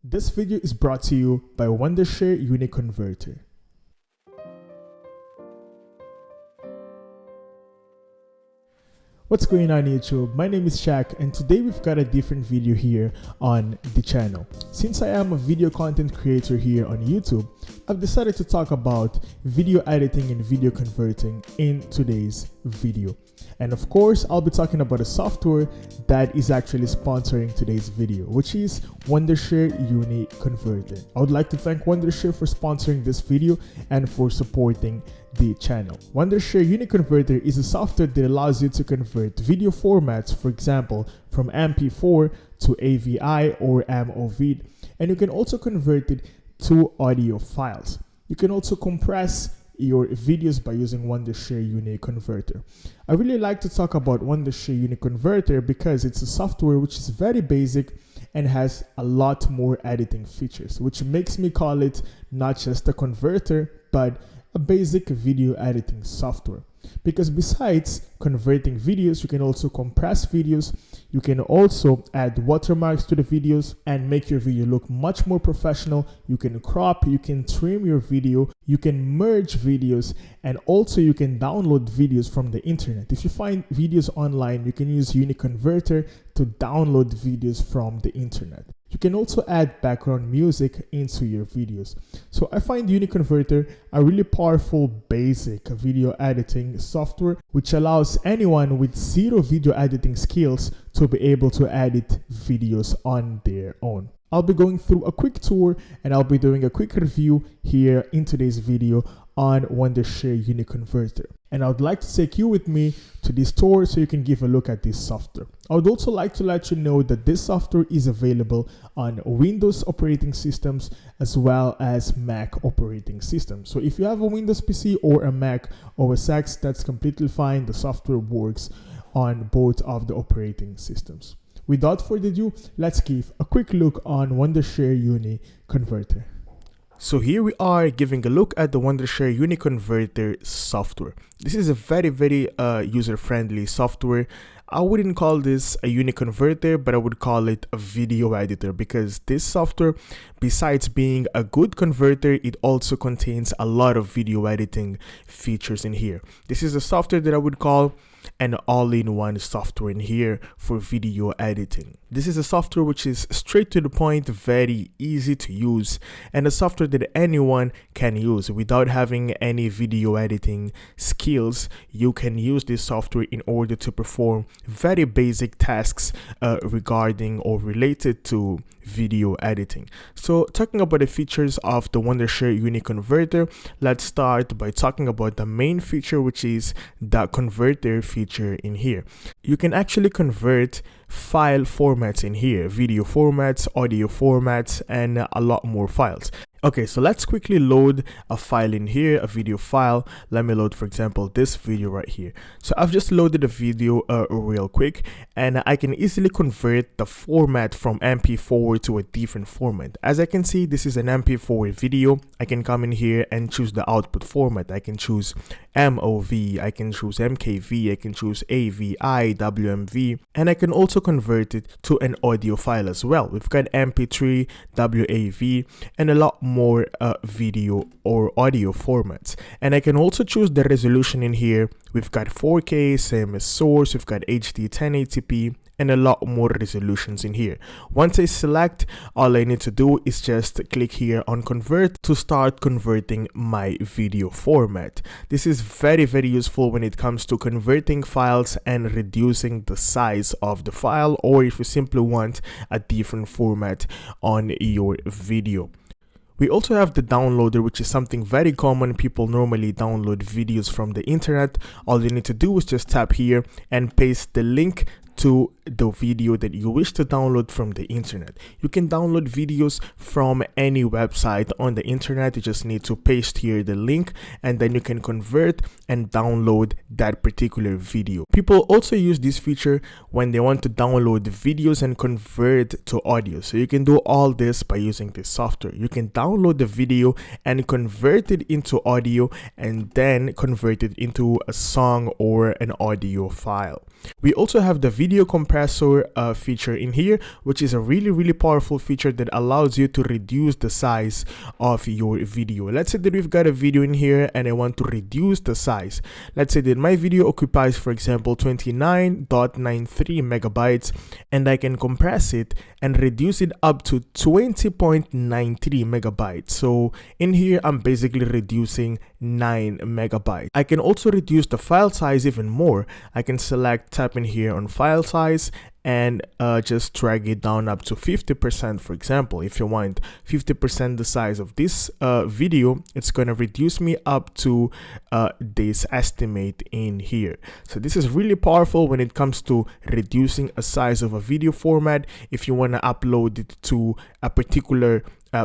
This video is brought to you by Wondershare Uniconverter. What's going on YouTube? My name is Shaq and today we've got a different video here on the channel. Since I am a video content creator here on YouTube, I've decided to talk about video editing and video converting in today's video. And of course, I'll be talking about a software that is actually sponsoring today's video, which is Wondershare Uniconverter. I would like to thank Wondershare for sponsoring this video and for supporting the channel. Wondershare Uniconverter is a software that allows you to convert video formats, for example, from MP4 to AVI or MOV, and you can also convert it to audio files. You can also compress your videos by using Wondershare Uniconverter. I really like to talk about Wondershare Uniconverter because it's a software which is very basic and has a lot more editing features, which makes me call it not just a converter, but a basic video editing software. Because besides converting videos, you can also compress videos, you can also add watermarks to the videos and make your video look much more professional. You can crop, you can trim your video, you can merge videos, and also you can download videos from the internet. If you find videos online, you can use Uniconverter to download videos from the internet. You can also add background music into your videos. So I find Uniconverter a really powerful basic video editing software which allows anyone with zero video editing skills to be able to edit videos on their own. I'll be going through a quick tour and I'll be doing a quick review here in today's video on Wondershare Uniconverter. And I would like to take you with me to this tour so you can give a look at this software. I would also like to let you know that this software is available on Windows operating systems as well as Mac operating systems. So if you have a Windows PC or a Mac OS X, that's completely fine. The software works on both of the operating systems. Without further ado, let's give a quick look on Wondershare Uniconverter. So here we are giving a look at the Wondershare Uniconverter software. This is a very user-friendly software. I wouldn't call this a Uniconverter, but I would call it a video editor because this software, besides being a good converter, it also contains a lot of video editing features in here. This is a software that I would call an all-in-one software in here for video editing. This is a software which is straight to the point, very easy to use, and a software that anyone can use without having any video editing skills. You can use this software in order to perform very basic tasks regarding or related to video editing. So talking about the features of the Wondershare Uniconverter, let's start by talking about the main feature, which is the converter feature in here. You can actually convert file formats in here, video formats, audio formats, and a lot more files. Okay, so let's quickly load a file in here, a video file. Let me load, for example, this video right here. So I've just loaded a video real quick, and I can easily convert the format from MP4 to a different format. As I can see, this is an MP4 video. I can come in here and choose the output format. I can choose MOV, I can choose MKV, I can choose AVI, WMV, and I can also convert it to an audio file as well. We've got MP3, WAV, and a lot more video or audio formats. And I can also choose the resolution in here. We've got 4K, same as source, we've got HD 1080p, and a lot more resolutions in here. Once I select, all I need to do is just click here on convert to start converting my video format. This is very useful when it comes to converting files and reducing the size of the file, or if you simply want a different format on your video. We also have the downloader, which is something very common. People normally download videos from the internet. All you need to do is just tap here and paste the link to the video that you wish to download from the internet. You can download videos from any website on the internet. You just need to paste here the link and then you can convert and download that particular video. People also use this feature when they want to download videos and convert to audio. So you can do all this by using this software. You can download the video and convert it into audio and then convert it into a song or an audio file. We also have the video video compressor feature in here, which is a really powerful feature that allows you to reduce the size of your video. Let's say that we've got a video in here and I want to reduce the size. Let's say that my video occupies, for example, 29.93 megabytes, and I can compress it and reduce it up to 20.93 megabytes. So in here, I'm basically reducing 9 megabytes. I can also reduce the file size even more. I can select, tap in here on file size, and just drag it down up to 50%. For example, if you want 50% the size of this video, it's going to reduce me up to this estimate in here. So this is really powerful when it comes to reducing a size of a video format. If you want to upload it to a particular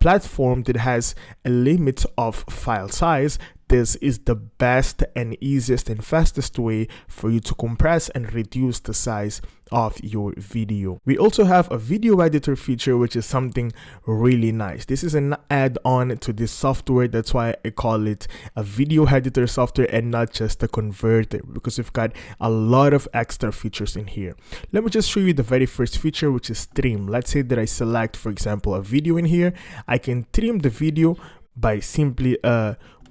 platform that has a limit of file size, this is the best and easiest and fastest way for you to compress and reduce the size of your video. We also have a video editor feature, which is something really nice. This is an add-on to this software. That's why I call it a video editor software and not just a converter, because we've got a lot of extra features in here. Let me just show you the very first feature, which is trim. Let's say that I select, for example, a video in here. I can trim the video by simply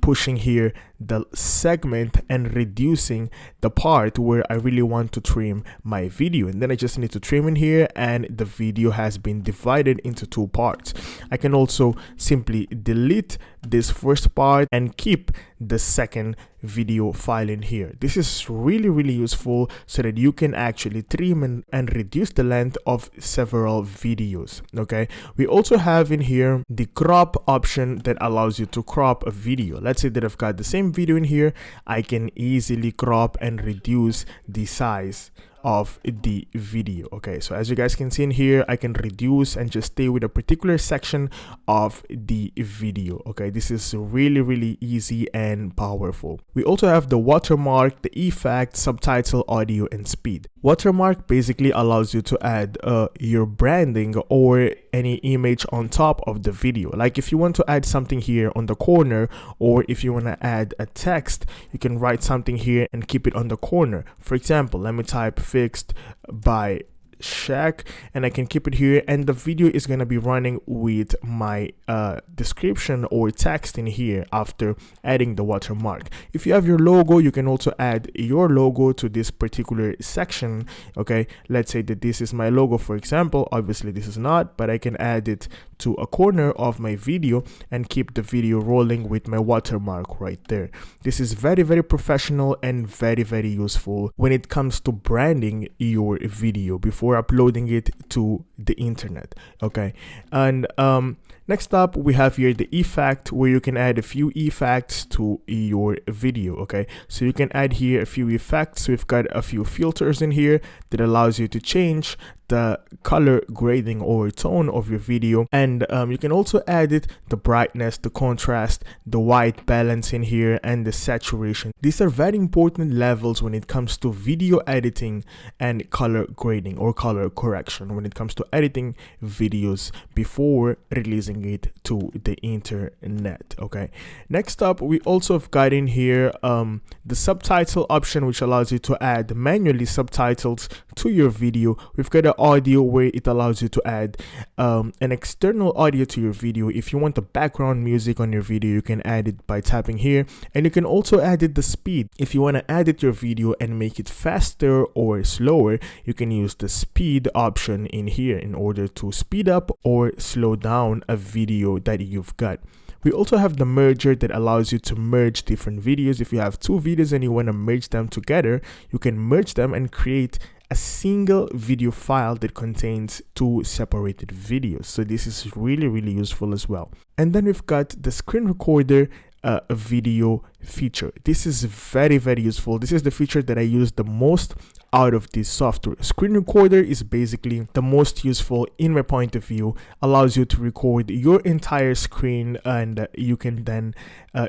pushing here the segment and reducing the part where I really want to trim my video, and then I just need to trim in here and the video has been divided into two parts. I can also simply delete this first part and keep the second video file in here. This is really useful so that you can actually trim and reduce the length of several videos. Okay, we also have in here the crop option that allows you to crop a video. Let's say that I've got the same video in here. I can easily crop and reduce the size of the video. Okay, so as you guys can see in here, I can reduce and just stay with a particular section of the video. Okay, this is really easy and powerful. We also have the watermark, the effect, subtitle, audio, and speed. Watermark basically allows you to add your branding or any image on top of the video. Like if you want to add something here on the corner, or if you want to add a text, you can write something here and keep it on the corner. For example, let me type fixed by Shaq, and I can keep it here, and the video is going to be running with my description or text in here after adding the watermark. If you have your logo, you can also add your logo to this particular section. Okay, let's say that this is my logo, for example. Obviously this is not, but I can add it to a corner of my video and keep the video rolling with my watermark right there. This is very professional and very useful when it comes to branding your video before uploading it to the internet. Okay, and next up we have here the effect, where you can add a few effects to your video. Okay, so you can add here a few effects. We've got a few filters in here that allows you to change the color grading or tone of your video, and you can also add it the brightness, the contrast, the white balance in here, and the saturation. These are very important levels when it comes to video editing and color grading or color correction, when it comes to editing videos before releasing it to the internet. Okay, next up we also have got in here the subtitle option, which allows you to add manually subtitles to your video. We've got an audio where it allows you to add an external audio to your video. If you want the background music on your video, you can add it by tapping here, and you can also add it the speed. If you want to edit your video and make it faster or slower, you can use the speed option in here in order to speed up or slow down a video that you've got. We also have the merger that allows you to merge different videos. If you have two videos and you want to merge them together, you can merge them and create a single video file that contains two separated videos. So this is really useful as well. And then we've got the screen recorder video feature. This is very useful. This is the feature that I use the most out of this software. Screen recorder is basically the most useful in my point of view. Allows you to record your entire screen, and you can then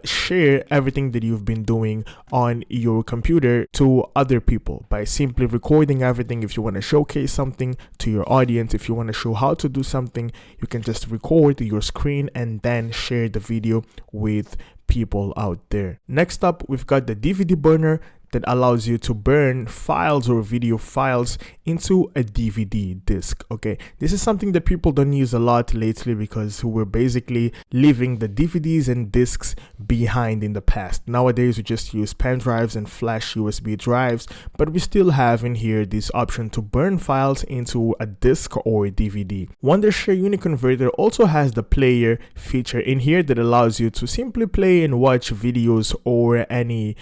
share everything that you've been doing on your computer to other people by simply recording everything. If you want to showcase something to your audience, if you want to show how to do something, you can just record your screen and then share the video with people out there. Next up, we've got the DVD burner. that allows you to burn files or video files into a DVD disc. Okay, this is something that people don't use a lot lately because we're basically leaving the DVDs and discs behind in the past. Nowadays we just use pen drives and flash USB drives, but we still have in here this option to burn files into a disc or a DVD. Wondershare Uniconverter also has the player feature in here that allows you to simply play and watch videos or any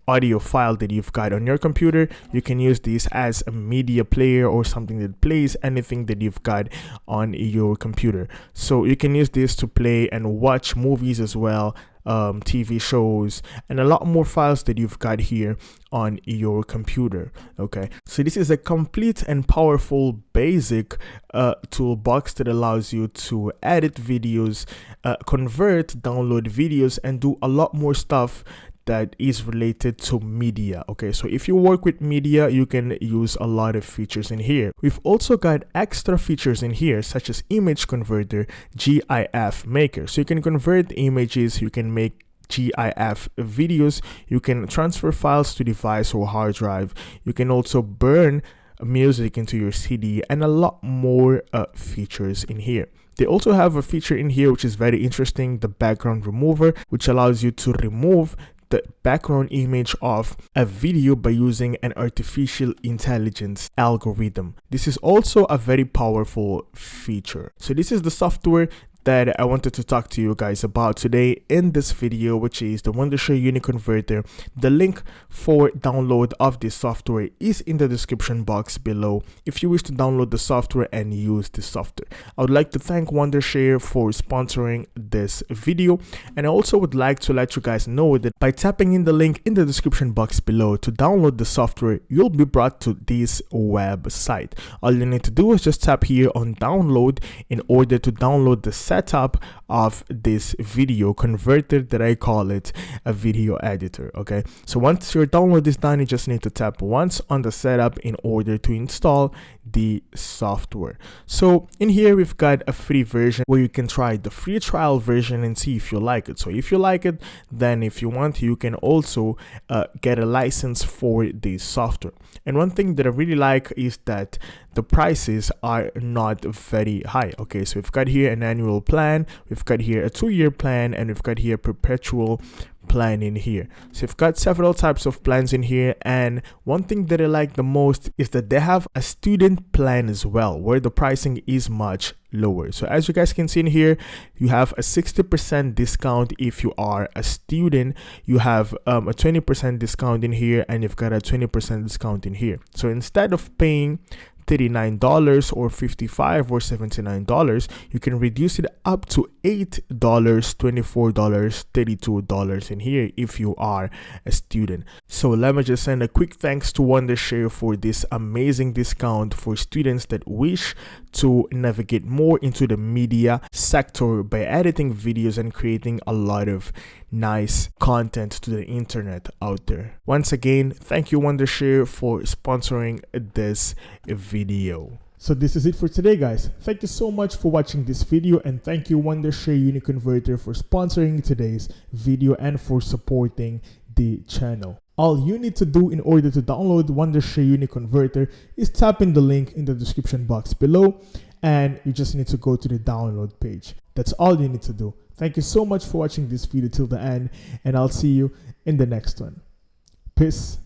audio file that you've got on your computer. You can use this as a media player or something that plays anything that you've got on your computer. So you can use this to play and watch movies as well, TV shows, and a lot more files that you've got here on your computer. Okay, so this is a complete and powerful basic toolbox that allows you to edit videos, convert, download videos, and do a lot more stuff that is related to media. Okay, so if you work with media, you can use a lot of features in here. We've also got extra features in here such as image converter, GIF maker. So you can convert images, you can make GIF videos, you can transfer files to device or hard drive, you can also burn music into your CD, and a lot more features in here. They also have a feature in here which is very interesting, the background remover, which allows you to remove the background image of a video by using an artificial intelligence algorithm. This is also a very powerful feature. So this is the software that I wanted to talk to you guys about today in this video, which is the Wondershare Uniconverter. The link for download of this software is in the description box below if you wish to download the software and use the software. I would like to thank Wondershare for sponsoring this video, and I also would like to let you guys know that by tapping in the link in the description box below to download the software, you'll be brought to this website. All you need to do is just tap here on download in order to download the setup of this video converter that I call it a video editor. Okay, so once your download is done, you just need to tap once on the setup in order to install the software. So in here we've got a free version where you can try the free trial version and see if you like it. So if you like it, then if you want, you can also get a license for this software. And one thing that I really like is that the prices are not very high. Okay, so we've got here an annual plan, we've got here a 2-year plan, and we've got here perpetual plan in here. So we've got several types of plans in here, and one thing that I like the most is that they have a student plan as well, where the pricing is much lower. So as you guys can see in here, you have a 60% discount if you are a student, you have a 20% discount in here, and you've got a 20% discount in here. So instead of paying $39 or $55 or $79, you can reduce it up to $8, $24, $32 in here if you are a student. So let me just send a quick thanks to Wondershare for this amazing discount for students that wish to navigate more into the media sector by editing videos and creating a lot of nice content to the internet out there. Once again, thank you Wondershare for sponsoring this video. So this is it for today, guys. Thank you so much for watching this video, and thank you Wondershare Uniconverter for sponsoring today's video and for supporting the channel. All you need to do in order to download Wondershare Uniconverter is tap in the link in the description box below, and you just need to go to the download page. That's all you need to do. Thank you so much for watching this video till the end, and I'll see you in the next one. Peace.